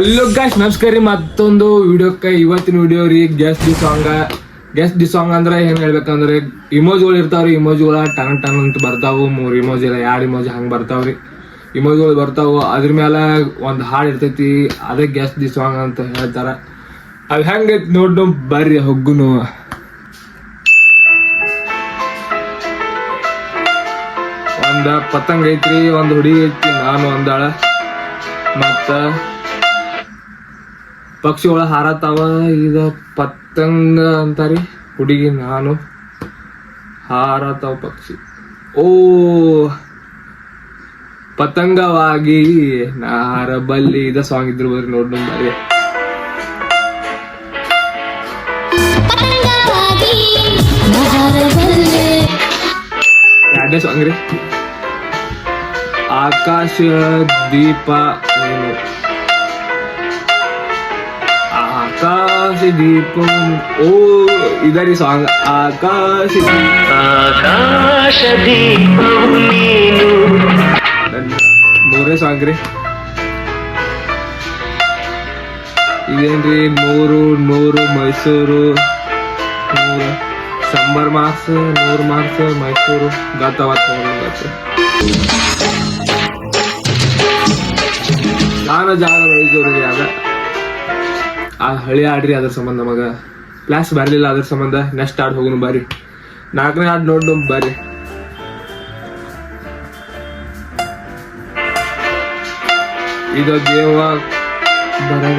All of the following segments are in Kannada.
ಹಲೋ ಗಾಯ್ಸ್, ನಮಸ್ಕಾರ ರೀ. ಮತ್ತೊಂದು ವಿಡಿಯೋಕ್ಕೆ ಇವತ್ತಿನ ವಿಡಿಯೋ ರೀ ಗೆಸ್ಟ್ ದಿ ಸಾಂಗ್ ಅಂದ್ರೆ ಏನ್ ಹೇಳ್ಬೇಕಂದ್ರೆ ಇಮೋಜಿಗಳು ಇರ್ತಾವ್ರಿ. ಇಮೋಜಿಗಳ ಟನ್ ಟನ್ ಅಂತ ಬರ್ತಾವು. 3 ಇಮೋಜಿ ಇಲ್ಲ 2 ಇಮೋಜಿ ಹಂಗೆ ಬರ್ತಾವ್ರಿ. ಇಮೋಜಿಗಳು ಬರ್ತಾವು, ಅದ್ರ ಮೇಲೆ ಒಂದು ಹಾಡು ಇರ್ತೈತಿ, ಅದೇ ಗೆಸ್ಟ್ ದಿ ಸಾಂಗ್ ಅಂತ ಹೇಳ್ತಾರ. ಅದು ಹೆಂಗೈತಿ ನೋಡು ಬರ್ರಿ ಹೊಗ್ಗುನು. ಒಂದು ಪತಂಗ ಐತ್ರಿ, ಒಂದು ಹುಡುಗಿ ಐತಿ, ನಾನು ಒಂದಾಳ, ಮತ್ತ ಪಕ್ಷಿಗಳ ಹಾರತಾವ. ಇದ ಪತಂಗ ಅಂತಾರಿ, ಹುಡುಗಿ ನಾನು, ಹಾರತಾವ ಪಕ್ಷಿ. ಓ ಪತಂಗವಾಗಿ ನಾ ಹಾರಬಲ್ಲಿ, ಇದ ಸಾಂಗ್ ಇದ್ರು ಬರ್ರಿ ನೋಡ್ ಬರ್ರಿ. ಎರಡನೇ ಸಾಂಗ್ ರೀ, ಆಕಾಶ ದೀಪ ನೀನು, ಆಕಾಶ ದೀಪ. ಓ ಇದರಿ ಸಾಂಗ್, ಆಕಾಶ ದೀಪ ನೀನು. ಮೂರನೇ ಸಾಂಗ್ ರೀ, ಇದೇನ್ರಿ, ನೂರು ಮೈಸೂರು, ಸಂಬರ್ ಮಾರ್ಕ್ಸ್ 100 ಮಾರ್ಕ್ಸ್ ಮೈಸೂರು ಗತವತ್ತು. ನಾನು ಜಾಗ ಮೈಸೂರಿಗೆ ಅದ ಆ ಹಳಿ ಆಡ್ರಿ, ಅದ್ರ ಸಂಬಂಧ ನಮಗ ಕ್ಲಾಸ್ ಬರ್ಲಿಲ್ಲ, ಅದ್ರ ಸಂಬಂಧ ನೆಕ್ಸ್ಟ್ ಹಾಡ್ ಹೋಗುನು ಬರ್ರಿ. 4ನೇ ಹಾಡ್ ನೋಡು ಬರ್ರಿ. ಇದು ದೇವ ಬರಗ,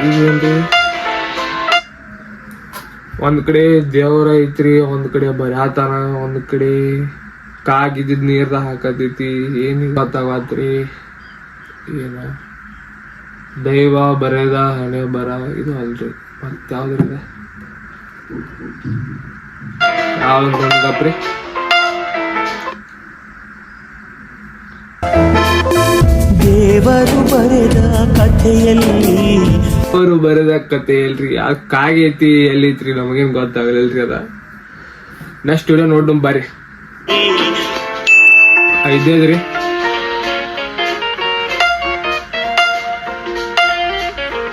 ಇದೇನ್ರಿ, ಒಂದ್ ಕಡೆ ದೇವ್ರ ಐತ್ರಿ, ಒಂದ್ ಕಡೆ ಬರ್ಯಾತಾನ, ಒಂದ್ ಕಡೆ ಕಾಗಿದ್ದ ನೀರ್ದ ಹಾಕತೈತಿ. ಏನ್ ಗೊತ್ತಾಗತ್ರಿ, ಏನ ದೈವ ಬರೆದ ಹಣೆ ಬರ, ಇದು ಅಲ್ರಿ ಮತ್ ಯಾವ್ದ್ರಿ, ಯಾವ್ದು ಗಪ್ರಿ. ದೇವರು ಬರೆದ ಕಥೆಯಲ್ಲಿ, ಅವರು ಬರೆದ ಕತೆ ಎಲ್ರಿ, ಕಾಗೈತಿ ಎಲ್ಲೈತ್ರಿ ನಮಗೇನ್ ಗೊತ್ತಾಗಲ್ರಿ. ಅದ ನೆಕ್ಸ್ಟ್ ವಿಡಿಯೋ ನೋಡ್ ಬರ್ರಿ. 5ನೇದ್ರಿ,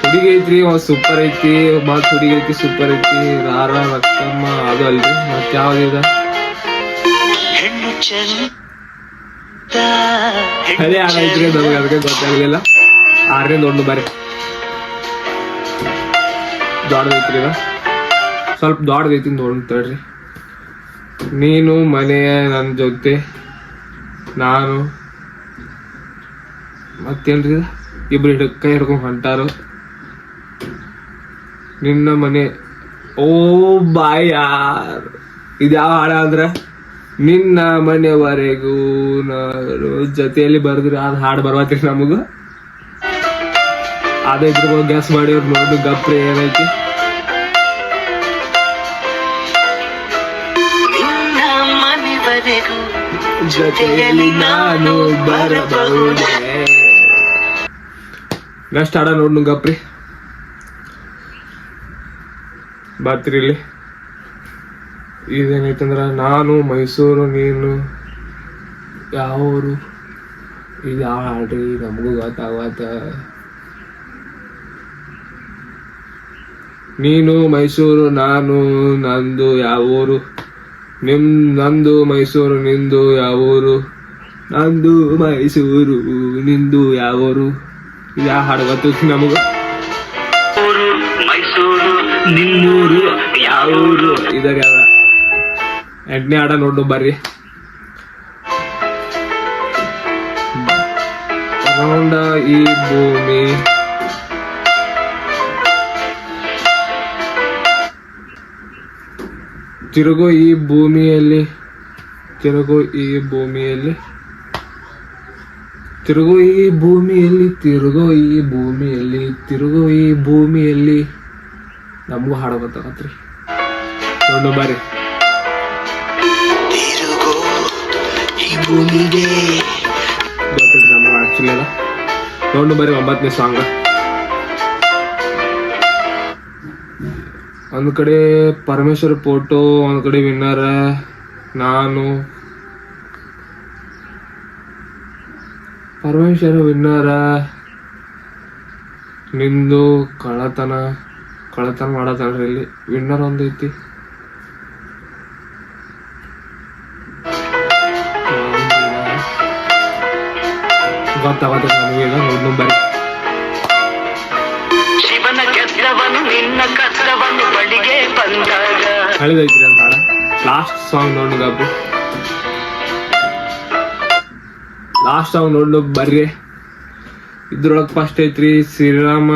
ಹುಡುಗಿ ಐತ್ರಿ, ಸೂಪರ್ ಐತಿ, ಮತ್ ಹುಡುಗಿ ಐತಿ ಸೂಪರ್ ಐತಿ, ರಾರ ರಕ್ತಮ್ಮ, ಅದು ಅಲ್ರಿ ಮತ್ ಯಾವ್ದಿದ ಹಳೆ ಹಾಡ ಐತ್ರಿ, ನಮ್ಗೆ ಅದಕ್ಕೆ ಗೊತ್ತಾಗ್ಲಿಲ್ಲ. 6ನೇ ನೋಡ್ ಬರ್ರಿ. ದೊಡ್ಡದೈತ್ರಿ, ಇದ ಸ್ವಲ್ಪ ದೊಡ್ಡದೈತಿ ನೋಡ್ತೇಳ್ರಿ. ನೀನು ಮನೆಯ ನನ್ನ ಜೊತೆ, ನಾನು ಮತ್ತೇನ್ರಿ, ಇಬ್ರು ಕೈ ಹಿಡ್ಕೊಂಡ್ ಹೊಂಟಾರು, ನಿನ್ನ ಮನೆ. ಓ ಬಾಯ್ ಯಾರ್, ಇದ್ಯಾವ ಹಾಡ ಅಂದ್ರ ನಿನ್ನ ಮನೆವರೆಗೂ ಜೊತೆಯಲ್ಲಿ ಬರ್ದ್ರಿ, ಅದ್ ಹಾಡು ಬರ್ವತ್ರಿ ನಮಗ. ಅದ್ರ ಗ್ಯಾಸ್ ಮಾಡಿವ್ರು ನೋಡು ಗಪ್ರಿ ಏನೈತಿ. ಜೊತೆಯಲ್ಲಿ ನಾನು ಬರಬಹುದೇ. ನೆಕ್ಸ್ಟ್ ಹಾಡ ನೋಡ್ನು ಗಪ್ರಿ ಬಾತ್ರಿ. ಇಲ್ಲಿ ಇದೇನೈತಂದ್ರ ನಾನು ಮೈಸೂರು, ನೀನು ಯಾವೂರು, ಇದು ಯಾವ ಹಾಡ್ರಿ ನಮಗೂ ಗೊತ್ತಾಗತ್ತ. ನೀನು ಮೈಸೂರು, ನಾನು ನಂದು ಯಾವೂರು, ನಂದು ಮೈಸೂರು, ನಿಂದು ಯಾವೂರು, ನಂದು ಮೈಸೂರು, ನಿಂದು ಯಾವೂರು, ಇದು ಯಾವ ಹಾಡು ಗೊತ್ತು ನಮಗ. ಮೈಸೂರು ನಿನ್ನೂರು ಯಾವೂರು, ಇದಾಗ 8ನೇ ಹಾಡ ನೋಡು ಬರ್ರಿ. ರೌಂಡ ಈ ಭೂಮಿ, ತಿರುಗೋ ಈ ಭೂಮಿಯಲ್ಲಿ, ತಿರುಗೋ ಈ ಭೂಮಿಯಲ್ಲಿ, ತಿರುಗೋ ಈ ಭೂಮಿಯಲ್ಲಿ, ತಿರುಗೋ ಈ ಭೂಮಿಯಲ್ಲಿ, ತಿರುಗೋ ಈ ಭೂಮಿಯಲ್ಲಿ. ನಮಗೂ ಹಾಡ ಗೊತ್ತಾಗತ್ರಿ ನೋಡು ಬರ್ರಿ. ಗೊತ್ತಿಲ್ಲ ನಮ್ಗೆ ಆಕ್ಚುಲಿ ಅದ ನೋಡು ಬರ್ರಿ. 9ನೇ ಸಾಂಗ್, ಒಂದ್ ಕಡೆ ಪರಮೇಶ್ವರ್ ಫೋಟೋ, ಒಂದ್ ಕಡೆ ವಿನ್ನರ್ ನಾನು, ಪರಮೇಶ್ವರ ವಿನ್ನರ. ನಿಂದು ಕಳತನ ಮಾಡತ್ತಲ್ರಿ ಇಲ್ಲಿ. ವಿನ್ನರ್ ಒಂದೈತಿ. ಗೊತ್ತಾಗತ್ತೆ ನನಗೆ ನೋಡ್ ಬರ್ರಿ. ಹಳಿದೈತ್ರಿ ಅಂತ ಹಾಡ. ಲಾಸ್ಟ್ ಸಾಂಗ್ ನೋಡಿ ಗಬ್ಬು. ಲಾಸ್ಟ್ ಸಾಂಗ್ ನೋಡ್ ಬರ್ರಿ. ಇದ್ರೊಳಗ್ ಫಸ್ಟ್ ಐತ್ರಿ ಶ್ರೀರಾಮ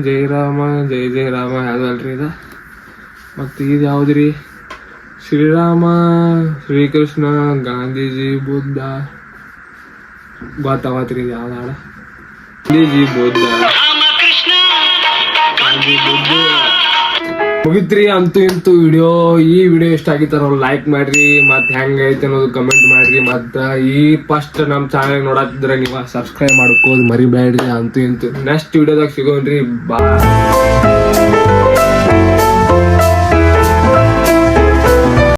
ಜಯರಾಮ ಜಯ ರಾಮ ಯಾವ್ದಲ್ರಿ ಇದ. ಮತ್ತೆ ಇದು ಯಾವ್ದ್ರಿ? ಶ್ರೀರಾಮ ಶ್ರೀಕೃಷ್ಣ ಗಾಂಧೀಜಿ ಬುದ್ಧ. ಗೊತ್ತಾಗತ್ರಿ ಇದು ಯಾವ್ದು ಹಾಡ? ಗಾಂಧೀಜಿ ಬುದ್ಧ ಮುಗಿತ್ರಿ. ಅಂತೂ ಇಂತೂ ವಿಡಿಯೋ. ಈ ವಿಡಿಯೋ ಇಷ್ಟ ಆಗಿತ್ತಾರ ಲೈಕ್ ಮಾಡ್ರಿ, ಮತ್ ಹೆಂಗ ಐತೆ ಅನ್ನೋದು ಕಮೆಂಟ್ ಮಾಡ್ರಿ. ಮತ್ತ ಈ ಫಸ್ಟ್ ನಮ್ ಚಾನಲ್ ನೋಡತ್ತಿದ್ರೆ ನೀವು ಸಬ್ಸ್ಕ್ರೈಬ್ ಮಾಡ್ಕೋದು ಮರಿಬೇಡ್ರಿ. ಅಂತೂ ಇಂತೂ ನೆಕ್ಸ್ಟ್ ವಿಡಿಯೋದಾಗ ಸಿಗೋಣ್ರಿ. ಬಾಯ್.